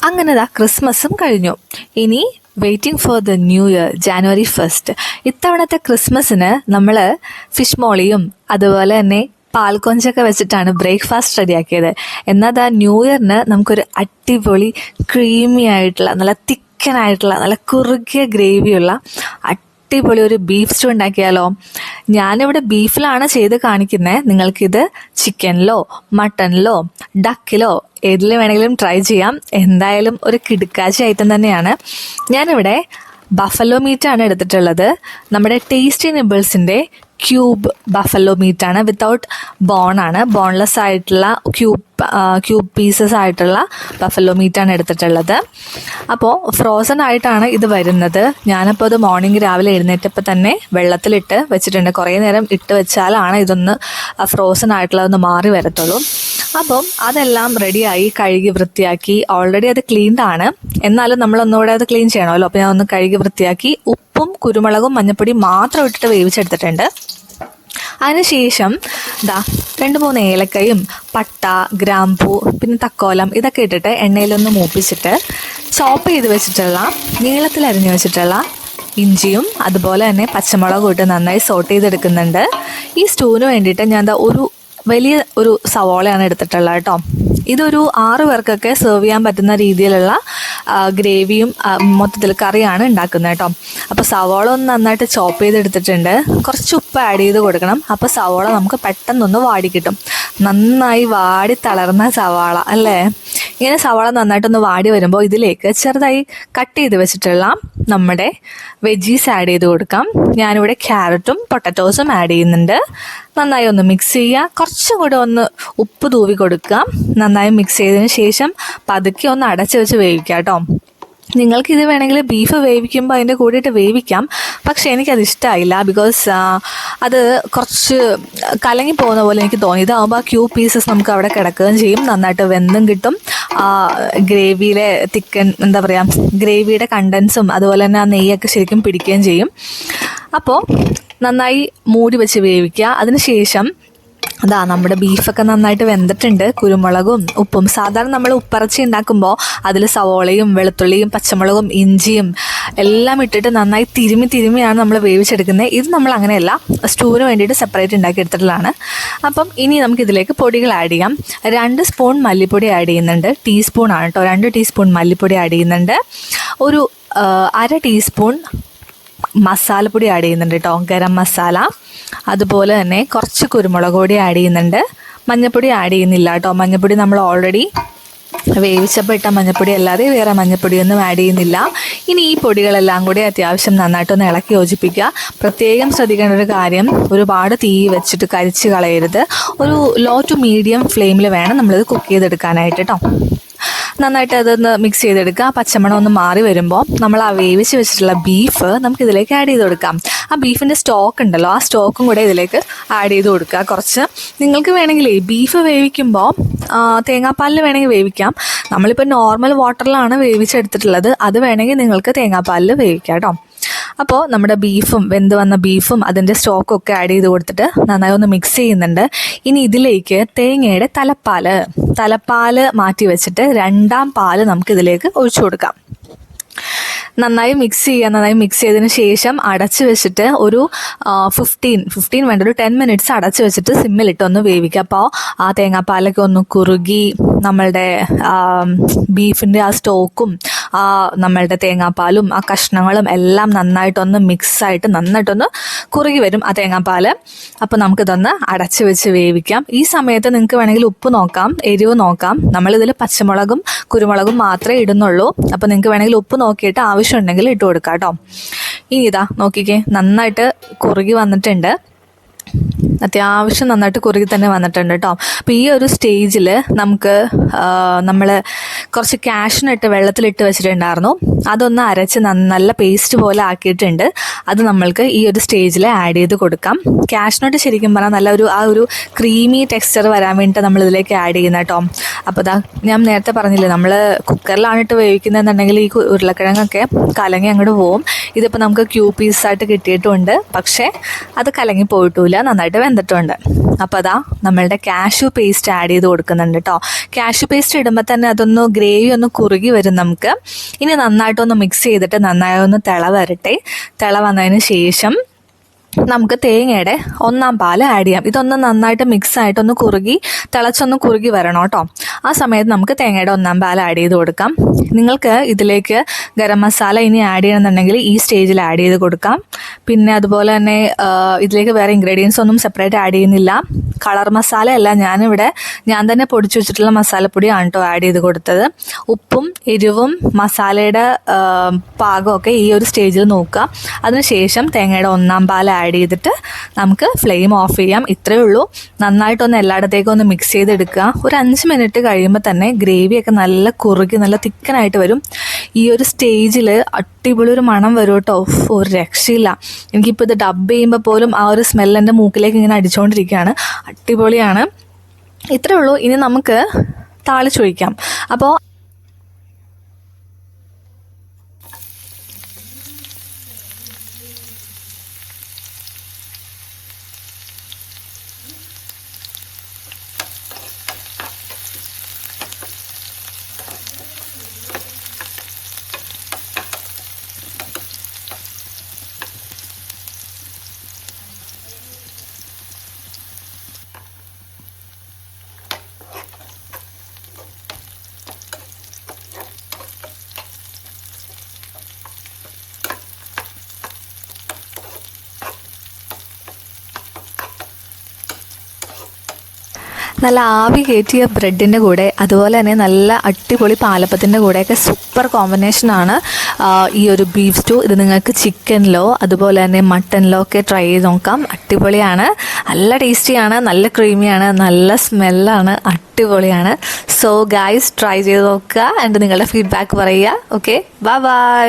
അങ്ങനെ ക്രിസ്മസും കഴിഞ്ഞു. ഇനി waiting for the new year, January 1st. ഇത്തവണത്തെ ക്രിസ്മസിന് നമ്മൾ ഫിഷ് മോളിയും അതുപോലെ തന്നെ പാൽക്കൊഞ്ചൊക്കെ വെച്ചിട്ടാണ് ബ്രേക്ക്ഫാസ്റ്റ് റെഡിയാക്കിയത്. എന്നാൽ ന്യൂ ഇയറിന് നമുക്കൊരു അടിപൊളി ക്രീമി ആയിട്ടുള്ള നല്ല തിക്കനായിട്ടുള്ള നല്ല കുറുകിയ ഗ്രേവിയുള്ള അടിപൊളി ഒരു ബീഫ് സ്റ്റൂ ഉണ്ടാക്കിയാലോ? ഞാനിവിടെ ബീഫിലാണ് ചെയ്ത് കാണിക്കുന്നത്. നിങ്ങൾക്കിത് ചിക്കനിലോ മട്ടനിലോ ഡക്കിലോ ഏതിൽ വേണമെങ്കിലും ട്രൈ ചെയ്യാം. എന്തായാലും ഒരു കിടുക്കാച്ചി ഐറ്റം തന്നെയാണ്. ഞാനിവിടെ ബഫലോ മീറ്റാണ് എടുത്തിട്ടുള്ളത്. നമ്മുടെ ടേസ്റ്റി നിബിൾസിൻ്റെ ക്യൂബ് ബഫലോ മീറ്റാണ്, വിത്തൗട്ട് ബോണാണ്, ബോൺലെസ് ആയിട്ടുള്ള ക്യൂബ് പീസസ് ആയിട്ടുള്ള ബഫലോ മീറ്റാണ് എടുത്തിട്ടുള്ളത്. അപ്പോൾ ഫ്രോസൺ ആയിട്ടാണ് ഇത് വരുന്നത്. ഞാനപ്പോൾ അത് മോർണിംഗ് രാവിലെ എഴുന്നേറ്റപ്പോൾ തന്നെ വെള്ളത്തിലിട്ട് വെച്ചിട്ടുണ്ട്. കുറേ നേരം ഇട്ട് വെച്ചാലാണ് ഇതൊന്ന് ഫ്രോസൺ ആയിട്ടുള്ളതൊന്ന് മാറി വരത്തുള്ളൂ. അപ്പം അതെല്ലാം റെഡിയായി കഴുകി വൃത്തിയാക്കി. ഓൾറെഡി അത് ക്ലീൻഡ് ആണ്, എന്നാലും നമ്മളൊന്നുകൂടെ അത് ക്ലീൻ ചെയ്യണമല്ലോ. അപ്പോൾ ഞാൻ ഒന്ന് കഴുകി വൃത്തിയാക്കി ഉപ്പും കുരുമുളകും മഞ്ഞപ്പൊടിയും മാത്രം ഇട്ടിട്ട് വേവിച്ചെടുത്തിട്ടുണ്ട്. അതിനുശേഷം 2-3 ഏലക്കയും പട്ട, ഗ്രാമ്പൂ, പിന്നെ തക്കോലം ഇതൊക്കെ ഇട്ടിട്ട് എണ്ണയിലൊന്ന് മൂപ്പിച്ചിട്ട് ചോപ്പ് ചെയ്ത് വെച്ചിട്ടുള്ള നീളത്തിലരിഞ്ഞ് വെച്ചിട്ടുള്ള ഇഞ്ചിയും അതുപോലെ തന്നെ പച്ചമുളകും ഇട്ട് നന്നായി സോട്ട് ചെയ്തെടുക്കുന്നുണ്ട്. ഈ സ്റ്റൂവിന് വേണ്ടിയിട്ട് ഞാൻ വലിയ ഒരു സവോളയാണ് എടുത്തിട്ടുള്ളത് കേട്ടോ. ഇതൊരു 6 പേർക്കൊക്കെ സെർവ് ചെയ്യാൻ പറ്റുന്ന രീതിയിലുള്ള ഗ്രേവിയും മൊത്തത്തിൽ കറിയാണ് ഉണ്ടാക്കുന്നത് കേട്ടോ. അപ്പോൾ സവോള ഒന്ന് നന്നായിട്ട് ചോപ്പ് ചെയ്തെടുത്തിട്ടുണ്ട്. കുറച്ച് ഉപ്പ് ആഡ് ചെയ്ത് കൊടുക്കണം. അപ്പോൾ സവോള നമുക്ക് പെട്ടെന്നൊന്ന് വാടി കിട്ടും. നന്നായി വാടി തളർന്ന സവാള അല്ലേ? ഇങ്ങനെ സവാള നന്നായിട്ടൊന്ന് വാടി വരുമ്പോൾ ഇതിലേക്ക് ചെറുതായി കട്ട് ചെയ്ത് വെച്ചിട്ടുള്ള നമ്മുടെ വെജീസ് ആഡ് ചെയ്ത് കൊടുക്കാം. ഞാനിവിടെ ക്യാരറ്റും പൊട്ടറ്റോസും ആഡ് ചെയ്യുന്നുണ്ട്. നന്നായി ഒന്ന് മിക്സ് ചെയ്യുക. കുറച്ചും കൂടെ ഒന്ന് ഉപ്പ് തൂവി കൊടുക്കുക. നന്നായി മിക്സ് ചെയ്തതിന് ശേഷം പതുക്കെ ഒന്ന് അടച്ച് വെച്ച് വേവിക്കാം കേട്ടോ. നിങ്ങൾക്കിത് വേണമെങ്കിൽ ബീഫ് വേവിക്കുമ്പോൾ അതിൻ്റെ കൂടെയിട്ട് വേവിക്കാം. പക്ഷേ എനിക്കത് ഇഷ്ടമായില്ല. ബിക്കോസ് അത് കുറച്ച് കലങ്ങി പോകുന്ന പോലെ എനിക്ക് തോന്നി. ഇതാകുമ്പോൾ ആ ക്യൂബ് പീസസ് നമുക്ക് അവിടെ കിടക്കുകയും ചെയ്യും, നന്നായിട്ട് വെന്തും കിട്ടും. ഗ്രേവിയിലെ ഗ്രേവിയുടെ കണ്ടൻസും അതുപോലെ തന്നെ ആ നെയ്യൊക്കെ ശരിക്കും പിടിക്കുകയും ചെയ്യും. അപ്പോൾ നന്നായി മൂടി വെച്ച് വേവിക്കുക. അതിനുശേഷം നമ്മുടെ ബീഫൊക്കെ നന്നായിട്ട് വെന്തിട്ടുണ്ട്. കുരുമുളകും ഉപ്പും, സാധാരണ നമ്മൾ ഉപ്പിറച്ചി ഉണ്ടാക്കുമ്പോൾ അതിൽ സവോളയും വെളുത്തുള്ളിയും പച്ചമുളകും ഇഞ്ചിയും എല്ലാം ഇട്ടിട്ട് നന്നായി തിരുമിയാണ് നമ്മൾ വേവിച്ചെടുക്കുന്നത്. ഇത് നമ്മൾ അങ്ങനെയല്ല, സ്റ്റൂവിന് വേണ്ടിയിട്ട് സെപ്പറേറ്റ് ഉണ്ടാക്കി എടുത്തിട്ടുള്ളതാണ്. അപ്പം ഇനി നമുക്കിതിലേക്ക് പൊടികൾ ആഡ് ചെയ്യാം. 2 സ്പൂൺ മല്ലിപ്പൊടി ആഡ് ചെയ്യുന്നുണ്ട്. ടീസ്പൂണാണ് കേട്ടോ. 2 ടീസ്പൂൺ മല്ലിപ്പൊടി ആഡ് ചെയ്യുന്നുണ്ട്. ഒരു 1/2 ടീസ്പൂൺ മസാലപ്പൊടി ആഡ് ചെയ്യുന്നുണ്ട് കേട്ടോ, ഗരം മസാല. അതുപോലെ തന്നെ കുറച്ച് കുരുമുളക് പൊടി ആഡ് ചെയ്യുന്നുണ്ട്. മഞ്ഞൾപ്പൊടി ആഡ് ചെയ്യുന്നില്ല കേട്ടോ. മഞ്ഞൾപ്പൊടി നമ്മൾ ഓൾറെഡി വേവിച്ചപ്പോൾ ഇട്ട മഞ്ഞൾപ്പൊടി അല്ലാതെ വേറെ മഞ്ഞൾപ്പൊടിയൊന്നും ആഡ് ചെയ്യുന്നില്ല. ഇനി ഈ പൊടികളെല്ലാം കൂടി അത്യാവശ്യം നന്നായിട്ടൊന്ന് ഇളക്കി യോജിപ്പിക്കുക. പ്രത്യേകം ശ്രദ്ധിക്കേണ്ട ഒരു കാര്യം, ഒരുപാട് തീ വെച്ചിട്ട് കരിച്ച് കളയരുത്. ഒരു ലോ ടു മീഡിയം ഫ്ലെയിമിൽ വേണം നമ്മളിത് കുക്ക് ചെയ്തെടുക്കാനായിട്ട് കേട്ടോ. നന്നായിട്ട് അതൊന്ന് മിക്സ് ചെയ്തെടുക്കുക. പച്ചമണം ഒന്ന് മാറി വരുമ്പോൾ നമ്മൾ ആ വേവിച്ച് വെച്ചിട്ടുള്ള ബീഫ് നമുക്കിതിലേക്ക് ആഡ് ചെയ്ത് കൊടുക്കാം. ആ ബീഫിൻ്റെ സ്റ്റോക്ക് ഉണ്ടല്ലോ, ആ സ്റ്റോക്കും കൂടെ ഇതിലേക്ക് ആഡ് ചെയ്ത് കൊടുക്കുക. കുറച്ച് നിങ്ങൾക്ക് വേണമെങ്കിൽ ബീഫ് വേവിക്കുമ്പോൾ തേങ്ങാപ്പാലിൽ വേണമെങ്കിൽ വേവിക്കാം. നമ്മളിപ്പോൾ നോർമൽ വാട്ടറിലാണ് വേവിച്ചെടുത്തിട്ടുള്ളത്. അത് വേണമെങ്കിൽ നിങ്ങൾക്ക് തേങ്ങാപ്പാലിൽ വേവിക്കാം കേട്ടോ. അപ്പോൾ നമ്മുടെ വെന്ത് വന്ന ബീഫും അതിൻ്റെ സ്റ്റോക്കൊക്കെ ആഡ് ചെയ്ത് കൊടുത്തിട്ട് നന്നായി ഒന്ന് മിക്സ് ചെയ്യുന്നുണ്ട്. ഇനി ഇതിലേക്ക് തേങ്ങയുടെ തലപ്പാല് മാറ്റി വെച്ചിട്ട് 2ാം പാല് നമുക്കിതിലേക്ക് ഒഴിച്ചു കൊടുക്കാം. നന്നായി മിക്സ് ചെയ്യുക. നന്നായി മിക്സ് ചെയ്തതിന് ശേഷം അടച്ച് വെച്ചിട്ട് ഒരു 15 വേണ്ട, ഒരു 10 മിനിറ്റ്സ് അടച്ച് വെച്ചിട്ട് സിമ്മിലിട്ടൊന്ന് വേവിക്കുക. അപ്പോൾ ആ തേങ്ങാപ്പാലൊക്കെ ഒന്ന് കുറുകി നമ്മളുടെ ബീഫിൻ്റെ ആ സ്റ്റോക്കും നമ്മളുടെ തേങ്ങാപ്പാലും ആ കഷ്ണങ്ങളും എല്ലാം നന്നായിട്ടൊന്ന് മിക്സായിട്ട് നന്നായിട്ടൊന്ന് കുറുകി വരും ആ തേങ്ങാപ്പാൽ. അപ്പോൾ നമുക്കിതൊന്ന് അടച്ച് വെച്ച് വേവിക്കാം. ഈ സമയത്ത് നിങ്ങൾക്ക് വേണമെങ്കിൽ ഉപ്പ് നോക്കാം, എരിവ് നോക്കാം. നമ്മളിതിൽ പച്ചമുളകും കുരുമുളകും മാത്രമേ ഇടുന്നുള്ളൂ. അപ്പോൾ നിങ്ങൾക്ക് വേണമെങ്കിൽ ഉപ്പ് നോക്കിയിട്ട് ആവശ്യമുണ്ടെങ്കിൽ ഇട്ട് കൊടുക്കാം കേട്ടോ. ഇനി നോക്കിക്കേ, നന്നായിട്ട് കുറുകി വന്നിട്ടുണ്ട്. അത്യാവശ്യം നന്നായിട്ട് കുറുകി തന്നെ വന്നിട്ടുണ്ട് കേട്ടോ. അപ്പോൾ ഈ ഒരു സ്റ്റേജിൽ നമ്മൾ കുറച്ച് കാഷ്നട്ട് വെള്ളത്തിലിട്ട് വെച്ചിട്ടുണ്ടായിരുന്നു. അതൊന്ന് അരച്ച് നല്ല പേസ്റ്റ് പോലെ ആക്കിയിട്ടുണ്ട്. അത് നമ്മൾക്ക് ഈ ഒരു സ്റ്റേജിൽ ആഡ് ചെയ്ത് കൊടുക്കാം. കാഷ്നട്ട് ശരിക്കും പറഞ്ഞാൽ നല്ല ആ ഒരു ക്രീമി ടെക്സ്ചർ വരാൻ വേണ്ടിയിട്ട് നമ്മളിതിലേക്ക് ആഡ് ചെയ്യുന്ന കേട്ടോ. അപ്പോൾ ഞാൻ നേരത്തെ പറഞ്ഞില്ലേ, നമ്മൾ കുക്കറിലാണ് ഇട്ട് വേവിക്കുന്നതെന്നുണ്ടെങ്കിൽ ഈ ഉരുളക്കിഴങ്ങൊക്കെ കലങ്ങി അങ്ങോട്ട് പോവും. ഇതിപ്പോൾ നമുക്ക് ക്യൂബ് പീസായിട്ട് കിട്ടിയിട്ടുമുണ്ട്, പക്ഷേ അത് കലങ്ങി പോയിട്ടില്ല, നന്നായിട്ട് വെന്തിട്ടുണ്ട്. അപ്പോൾ നമ്മളുടെ കാഷ്യൂ പേസ്റ്റ് ആഡ് ചെയ്ത് കൊടുക്കുന്നുണ്ട് കേട്ടോ. കാഷ്യൂ പേസ്റ്റ് ഇടുമ്പോൾ തന്നെ അതൊന്ന് ഗ്രേവി ഒന്ന് കുറുകി വരും നമുക്ക്. ഇനി നന്നായിട്ടൊന്ന് മിക്സ് ചെയ്തിട്ട് നന്നായി ഒന്ന് തിള വരട്ടെ. തിള വന്നതിന് ശേഷം നമുക്ക് തേങ്ങയുടെ 1 പാൽ ആഡ് ചെയ്യാം. ഇതൊന്ന് നന്നായിട്ട് മിക്സ് ആയിട്ടൊന്ന് കുറുകി തിളച്ചൊന്ന് കുറുകി വരണം കേട്ടോ. ആ സമയത്ത് നമുക്ക് തേങ്ങയുടെ 1 പാൽ ആഡ് ചെയ്ത് കൊടുക്കാം. നിങ്ങൾക്ക് ഇതിലേക്ക് ഗരം മസാല ഇനി ആഡ് ചെയ്യണമെന്നുണ്ടെങ്കിൽ ഈ സ്റ്റേജിൽ ആഡ് ചെയ്ത് കൊടുക്കാം. പിന്നെ അതുപോലെ തന്നെ ഇതിലേക്ക് വേറെ ഇൻഗ്രീഡിയൻസ് ഒന്നും സെപ്പറേറ്റ് ആഡ് ചെയ്യുന്നില്ല. കളർ മസാല അല്ല, ഞാൻ തന്നെ പൊടിച്ചു വെച്ചിട്ടുള്ള മസാലപ്പൊടിയാണ് കേട്ടോ ആഡ് ചെയ്ത് കൊടുത്തത്. ഉപ്പും എരിവും മസാലയുടെ പാകമൊക്കെ ഈ ഒരു സ്റ്റേജിൽ നോക്കുക. അതിനുശേഷം തേങ്ങയുടെ 1 പാൽ ആഡ് ചെയ്തിട്ട് നമുക്ക് ഫ്ലെയിം ഓഫ് ചെയ്യാം. ഇത്രയേ ഉള്ളൂ. നന്നായിട്ടൊന്ന് എല്ലായിടത്തേക്കും ഒന്ന് മിക്സ് ചെയ്തെടുക്കുക. ഒരു 5 മിനിറ്റ് കഴിയുമ്പോൾ തന്നെ ഗ്രേവിയൊക്കെ നല്ല കുറുകി നല്ല തിക്കനായിട്ട് വരും. ഈ ഒരു സ്റ്റേജിൽ അടിപൊളി ഒരു മണം വരും കേട്ടോ. ഒരു രക്ഷയില്ല. എനിക്കിപ്പോൾ ഇത് ഡബ് ചെയ്യുമ്പോൾ പോലും ആ ഒരു സ്മെൽ എൻ്റെ മൂക്കിലേക്ക് ഇങ്ങനെ അടിച്ചുകൊണ്ടിരിക്കുകയാണ്. അടിപൊളിയാണ്. ഇത്രയേ ഉള്ളൂ. ഇനി നമുക്ക് താളിച്ചൊഴിക്കാം. അപ്പോൾ നല്ല ആവി കയറ്റിയ ബ്രെഡിൻ്റെ കൂടെ അതുപോലെ തന്നെ നല്ല അടിപൊളി പാലപ്പത്തിൻ്റെ കൂടെയൊക്കെ സൂപ്പർ കോമ്പിനേഷനാണ് ഈ ഒരു ബീഫ് സ്റ്റൂ. ഇത് നിങ്ങൾക്ക് ചിക്കനിലോ അതുപോലെ തന്നെ മട്ടനിലോ ഒക്കെ ട്രൈ ചെയ്ത് നോക്കാം. അടിപൊളിയാണ്, നല്ല ടേസ്റ്റിയാണ്, നല്ല ക്രീമിയാണ്, നല്ല സ്മെല്ലാണ്, അടിപൊളിയാണ്. സോ ഗൈസ്, ട്രൈ ചെയ്ത് നോക്കുക. ആൻഡ് നിങ്ങളുടെ ഫീഡ്ബാക്ക് പറയുക. Okay, bye bye.